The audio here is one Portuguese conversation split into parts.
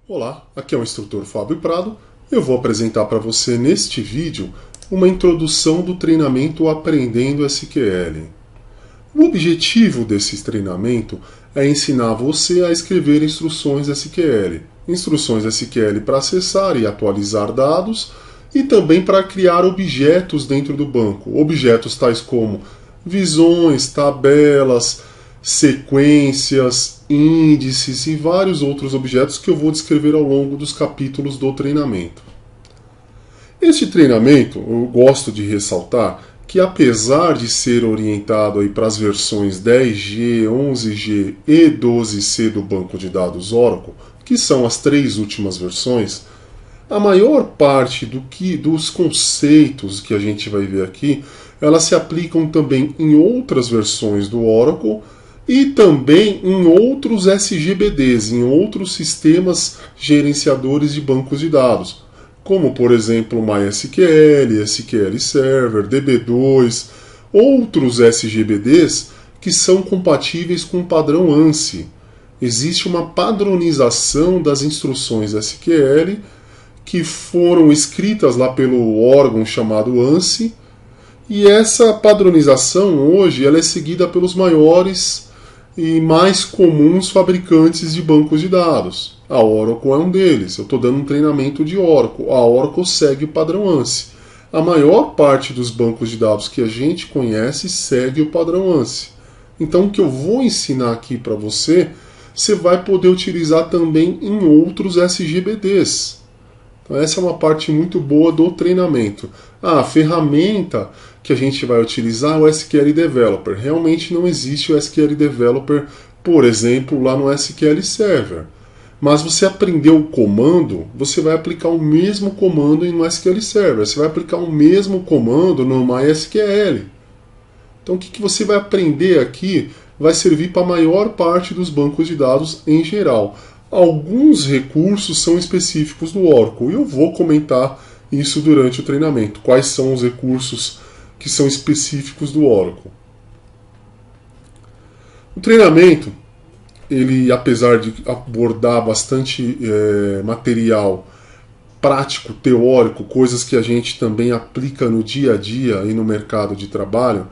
Olá, aqui é o instrutor Fábio Prado. Eu vou apresentar para você neste vídeo uma introdução do treinamento Aprendendo SQL. O objetivo desse treinamento é ensinar você a escrever instruções SQL. Instruções SQL para acessar e atualizar dados e também para criar objetos dentro do banco. Objetos tais como visões, tabelas, sequências, índices e vários outros objetos que eu vou descrever ao longo dos capítulos do treinamento. Este treinamento, eu gosto de ressaltar que apesar de ser orientado aí para as versões 10G, 11G e 12C do banco de dados Oracle, que são as três últimas versões, a maior parte dos conceitos que a gente vai ver aqui, elas se aplicam também em outras versões do Oracle e também em outros SGBDs, em outros sistemas gerenciadores de bancos de dados, como por exemplo MySQL, SQL Server, DB2, outros SGBDs que são compatíveis com o padrão ANSI. Existe uma padronização das instruções SQL que foram escritas lá pelo órgão chamado ANSI, e essa padronização hoje ela é seguida pelos maiores e mais comuns fabricantes de bancos de dados. A Oracle é um deles. Eu estou dando um treinamento de Oracle. A Oracle segue o padrão ANSI. A maior parte dos bancos de dados que a gente conhece segue o padrão ANSI. Então o que eu vou ensinar aqui para você, você vai poder utilizar também em outros SGBDs. Então essa é uma parte muito boa do treinamento. A ferramenta que a gente vai utilizar é o SQL Developer. Realmente não existe o SQL Developer, por exemplo, lá no SQL Server. Mas você aprendeu o comando, você vai aplicar o mesmo comando no SQL Server. Você vai aplicar o mesmo comando no MySQL. Então o que você vai aprender aqui vai servir para a maior parte dos bancos de dados em geral. Alguns recursos são específicos do Oracle e eu vou comentar isso durante o treinamento. Quais são os recursos que são específicos do Oracle? O treinamento, ele, apesar de abordar bastante material prático, teórico, coisas que a gente também aplica no dia a dia e no mercado de trabalho,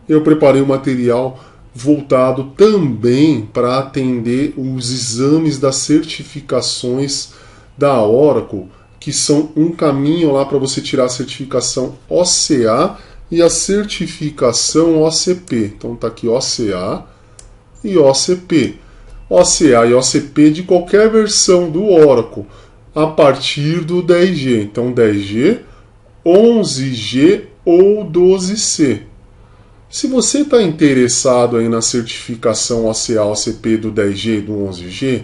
eu preparei um material voltado também para atender os exames das certificações da Oracle, que são um caminho lá para você tirar a certificação OCA e a certificação OCP. Então tá aqui OCA e OCP. OCA e OCP de qualquer versão do Oracle a partir do 10G. Então 10G, 11G ou 12C. Se você está interessado aí na certificação OCA, OCP do 10G e do 11G,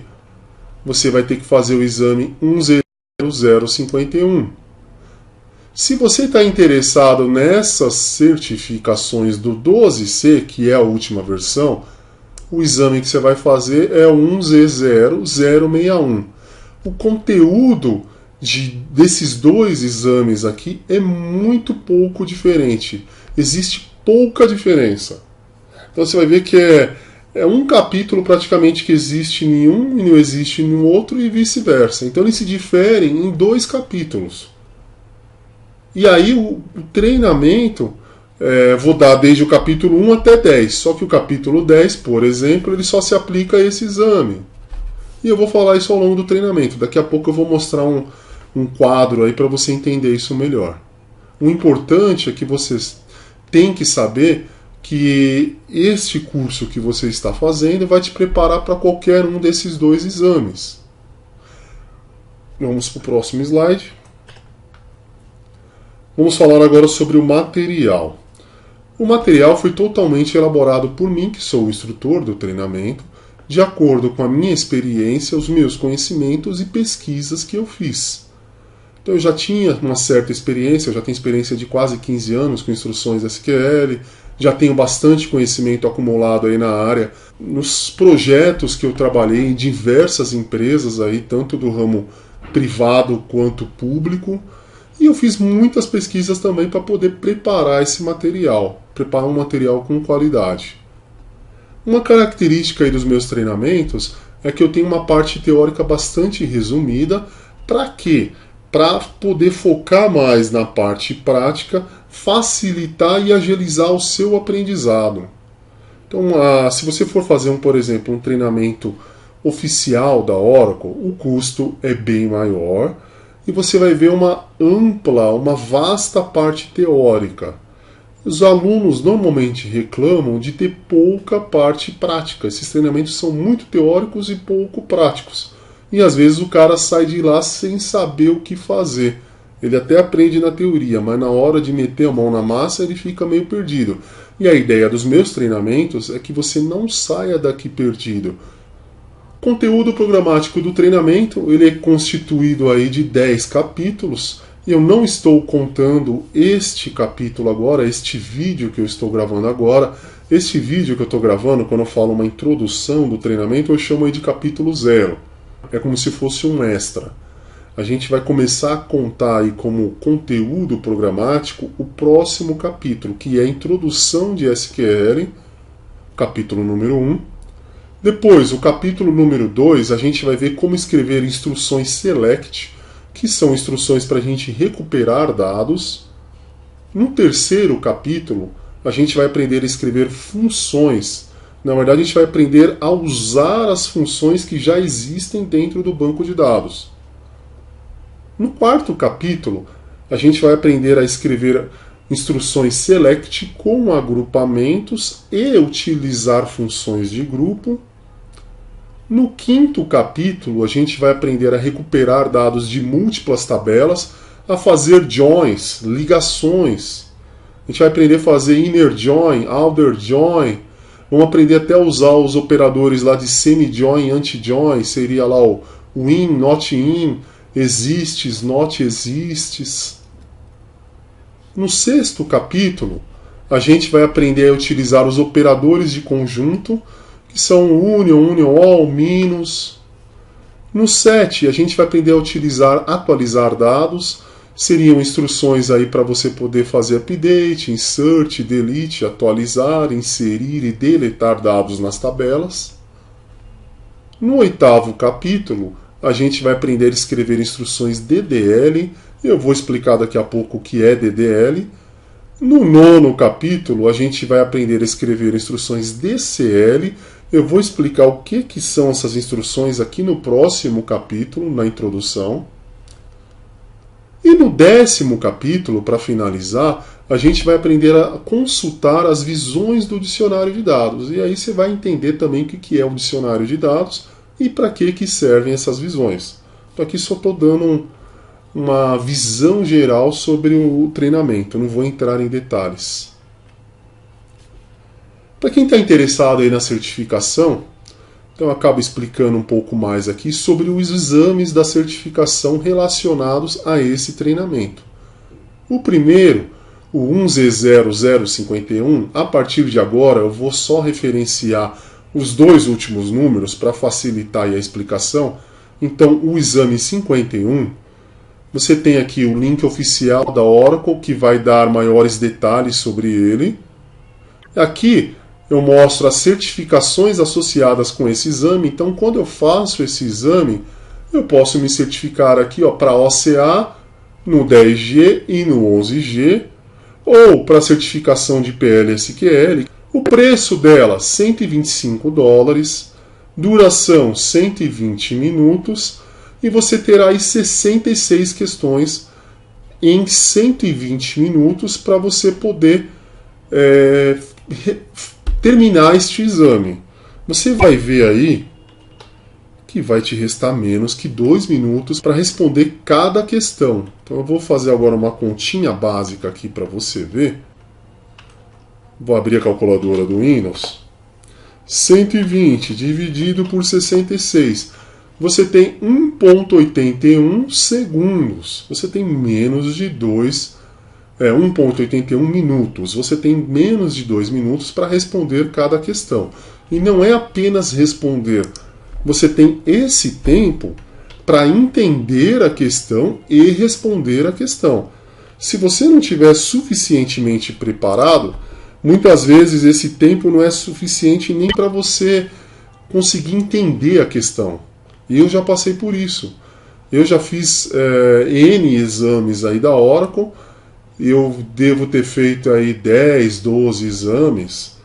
você vai ter que fazer o exame 10051. Se você está interessado nessas certificações do 12C, que é a última versão, o exame que você vai fazer é o 1Z0061. O conteúdo desses dois exames aqui é muito pouco diferente. Existe pouca diferença. Então você vai ver que é um capítulo praticamente que existe em um e não existe no outro e vice-versa. Então eles se diferem em dois capítulos. E aí o treinamento, vou dar desde o capítulo 1 até 10. Só que o capítulo 10, por exemplo, ele só se aplica a esse exame. E eu vou falar isso ao longo do treinamento. Daqui a pouco eu vou mostrar um quadro aí para você entender isso melhor. O importante é que vocês têm que saber que este curso que você está fazendo vai te preparar para qualquer um desses dois exames. Vamos para o próximo slide. Vamos falar agora sobre o material. O material foi totalmente elaborado por mim, que sou o instrutor do treinamento, de acordo com a minha experiência, os meus conhecimentos e pesquisas que eu fiz. Então eu já tinha uma certa experiência, eu já tenho experiência de quase 15 anos com instruções SQL, já tenho bastante conhecimento acumulado aí na área, nos projetos que eu trabalhei em diversas empresas aí, tanto do ramo privado quanto público, e eu fiz muitas pesquisas também para poder preparar esse material, preparar um material com qualidade. Uma característica aí dos meus treinamentos é que eu tenho uma parte teórica bastante resumida. Para quê? Para poder focar mais na parte prática, facilitar e agilizar o seu aprendizado. Então, se você for fazer, por exemplo, um treinamento oficial da Oracle, o custo é bem maior e você vai ver uma vasta parte teórica. Os alunos normalmente reclamam de ter pouca parte prática. Esses treinamentos são muito teóricos e pouco práticos. E às vezes o cara sai de lá sem saber o que fazer. Ele até aprende na teoria, mas na hora de meter a mão na massa ele fica meio perdido. E a ideia dos meus treinamentos é que você não saia daqui perdido. O conteúdo programático do treinamento ele é constituído aí de 10 capítulos. Eu não estou contando este capítulo agora, este vídeo que eu estou gravando agora. Este vídeo que eu estou gravando, quando eu falo uma introdução do treinamento, eu chamo aí de capítulo 0. É como se fosse um extra. A gente vai começar a contar aí como conteúdo programático o próximo capítulo, que é a introdução de SQL, capítulo número 1. Depois, o capítulo número 2, a gente vai ver como escrever instruções select, que são instruções para a gente recuperar dados. No terceiro capítulo, a gente vai aprender a escrever funções. Na verdade, a gente vai aprender a usar as funções que já existem dentro do banco de dados. No quarto capítulo, a gente vai aprender a escrever instruções select com agrupamentos e utilizar funções de grupo. No quinto capítulo, a gente vai aprender a recuperar dados de múltiplas tabelas, a fazer joins, ligações. A gente vai aprender a fazer inner join, outer join. Vamos aprender até a usar os operadores lá de semi-join, anti-join. Seria lá o in, not in, exists, not exists. No sexto capítulo, a gente vai aprender a utilizar os operadores de conjunto, que são union, all, minus. No 7, a gente vai aprender a atualizar dados. Seriam instruções aí para você poder fazer update, insert, delete, atualizar, inserir e deletar dados nas tabelas. No 8º capítulo, a gente vai aprender a escrever instruções DDL. Eu vou explicar daqui a pouco o que é DDL. No 9º capítulo, a gente vai aprender a escrever instruções DCL. Eu vou explicar o que são essas instruções aqui no próximo capítulo, na introdução. E no 10º capítulo, para finalizar, a gente vai aprender a consultar as visões do dicionário de dados. E aí você vai entender também o que é o dicionário de dados e para que servem essas visões. Então aqui só estou dando uma visão geral sobre o treinamento, não vou entrar em detalhes. Para quem está interessado aí na certificação, então eu acabo explicando um pouco mais aqui sobre os exames da certificação relacionados a esse treinamento. O primeiro, o 1Z0051, a partir de agora eu vou só referenciar os dois últimos números para facilitar aí a explicação. Então o exame 51, você tem aqui o link oficial da Oracle que vai dar maiores detalhes sobre ele. Aqui eu mostro as certificações associadas com esse exame. Então, quando eu faço esse exame, eu posso me certificar aqui para OCA no 10G e no 11G, ou para certificação de PL/SQL. O preço dela, $125, duração 120 minutos, e você terá aí 66 questões em 120 minutos para você poder terminar este exame. Você vai ver aí que vai te restar menos que 2 minutos para responder cada questão. Então eu vou fazer agora uma continha básica aqui para você ver. Vou abrir a calculadora do Windows. 120 dividido por 66. Você tem 1,81 segundos. Você tem menos de 1,81 minutos. Você tem menos de 2 minutos para responder cada questão. E não é apenas responder. Você tem esse tempo para entender a questão e responder a questão. Se você não estiver suficientemente preparado, muitas vezes esse tempo não é suficiente nem para você conseguir entender a questão. E eu já passei por isso. Eu já fiz N exames aí da Oracle, eu devo ter feito aí 10, 12 exames.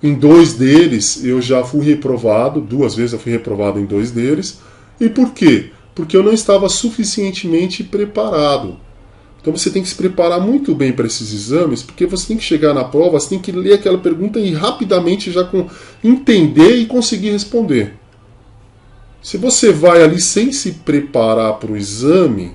Em 2 deles eu já fui reprovado, 2 vezes eu fui reprovado em 2 deles. E por quê? Porque eu não estava suficientemente preparado. Então você tem que se preparar muito bem para esses exames, porque você tem que chegar na prova, você tem que ler aquela pergunta e rapidamente já entender e conseguir responder. Se você vai ali sem se preparar para o exame,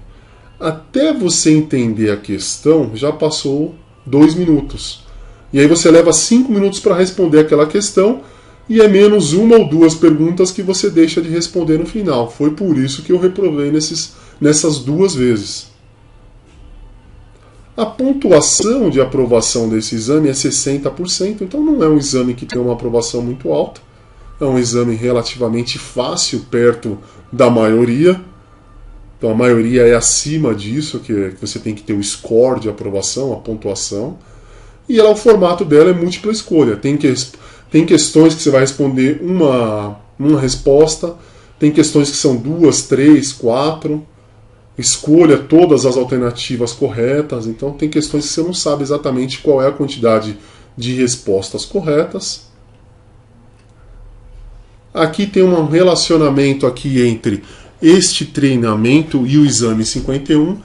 até você entender a questão, já passou 2 minutos. E aí você leva 5 minutos para responder aquela questão, e é menos 1 ou 2 perguntas que você deixa de responder no final. Foi por isso que eu reprovei nessas 2 vezes. A pontuação de aprovação desse exame é 60%, então não é um exame que tem uma aprovação muito alta. É um exame relativamente fácil, perto da maioria. Então a maioria é acima disso, que você tem que ter o score de aprovação, a pontuação. E o formato dela é múltipla escolha. Tem questões que você vai responder uma resposta, tem questões que são 2, 3, 4. Escolha todas as alternativas corretas. Então tem questões que você não sabe exatamente qual é a quantidade de respostas corretas. Aqui tem um relacionamento aqui entre este treinamento e o exame 51.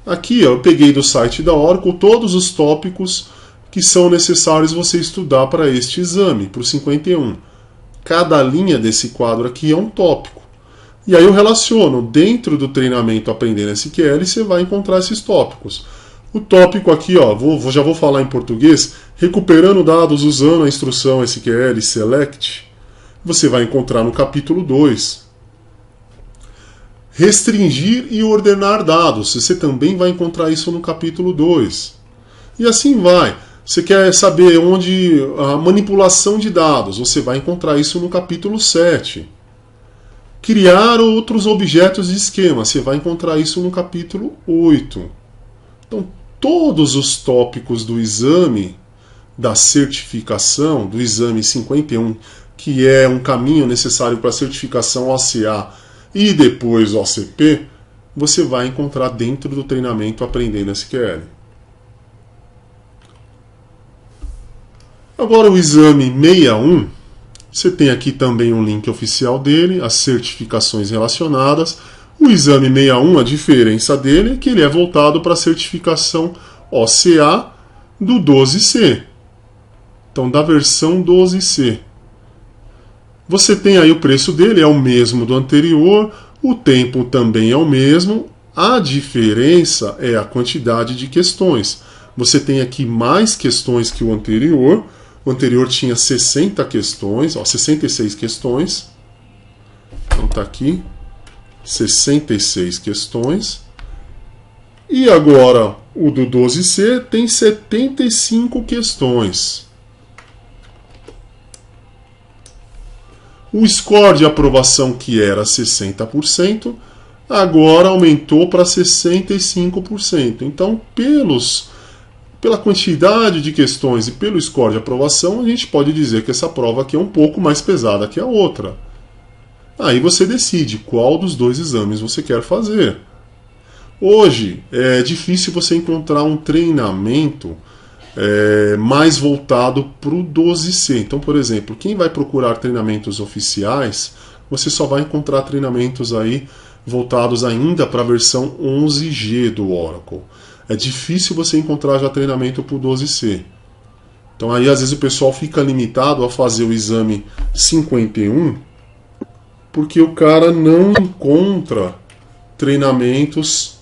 Aqui eu peguei do site da Oracle todos os tópicos que são necessários você estudar para este exame, para o 51. Cada linha desse quadro aqui é um tópico. E aí eu relaciono, dentro do treinamento Aprendendo SQL, você vai encontrar esses tópicos. O tópico aqui, ó, já vou falar em português, recuperando dados usando a instrução SQL Select, você vai encontrar no capítulo 2. Restringir e ordenar dados, você também vai encontrar isso no capítulo 2. E assim vai. Você quer saber onde a manipulação de dados, você vai encontrar isso no capítulo 7. Criar outros objetos de esquema, você vai encontrar isso no capítulo 8. Então, todos os tópicos do exame da certificação, do exame 51, que é um caminho necessário para a certificação OCA e depois OCP, você vai encontrar dentro do treinamento Aprendendo SQL. Agora o exame 61, você tem aqui também um link oficial dele, as certificações relacionadas. O exame 61, a diferença dele é que ele é voltado para a certificação OCA do 12C. Então, da versão 12C. Você tem aí o preço dele, é o mesmo do anterior, o tempo também é o mesmo, a diferença é a quantidade de questões. Você tem aqui mais questões que o anterior tinha 60 questões, 66 questões. Então está aqui, 66 questões. E agora o do 12C tem 75 questões. O score de aprovação, que era 60%, agora aumentou para 65%. Então, pela quantidade de questões e pelo score de aprovação, a gente pode dizer que essa prova aqui é um pouco mais pesada que a outra. Aí você decide qual dos 2 exames você quer fazer. Hoje é difícil você encontrar um treinamento mais voltado para o 12C. Então, por exemplo, quem vai procurar treinamentos oficiais, você só vai encontrar treinamentos aí voltados ainda para a versão 11G do Oracle. É difícil você encontrar já treinamento para o 12C. Então aí às vezes o pessoal fica limitado a fazer o exame 51 porque o cara não encontra treinamentos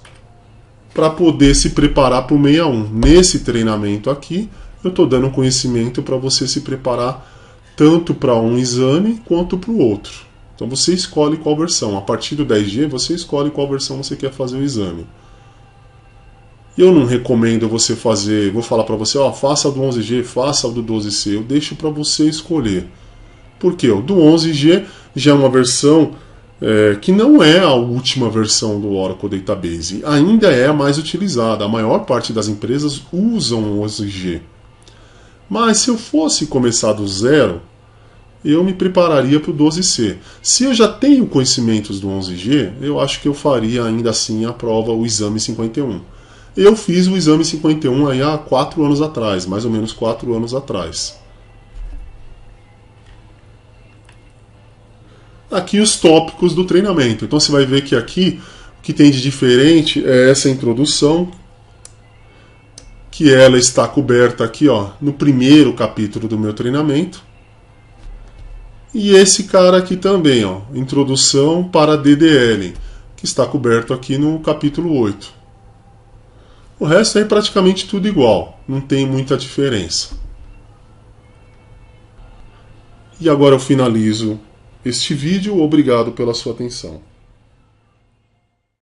para poder se preparar para o 61. Nesse treinamento aqui, eu estou dando conhecimento para você se preparar tanto para um exame quanto para o outro. Então você escolhe qual versão. A partir do 10G, você escolhe qual versão você quer fazer o exame. Eu não recomendo você fazer, vou falar para você, faça o do 11G, faça o do 12C. Eu deixo para você escolher. Porque o do 11G já é uma versão que não é a última versão do Oracle Database. Ainda é a mais utilizada. A maior parte das empresas usam o 11G. Mas se eu fosse começar do zero, eu me prepararia para o 12C. Se eu já tenho conhecimentos do 11G, eu acho que eu faria ainda assim a prova, o exame 51. Eu fiz o exame 51 aí há 4 anos atrás, mais ou menos 4 anos atrás. Aqui os tópicos do treinamento. Então você vai ver que aqui o que tem de diferente é essa introdução, que ela está coberta aqui, ó, no primeiro capítulo do meu treinamento. E esse cara aqui também, ó, introdução para DDL, que está coberto aqui no capítulo 8. O resto é praticamente tudo igual, não tem muita diferença. E agora eu finalizo este vídeo. Obrigado pela sua atenção.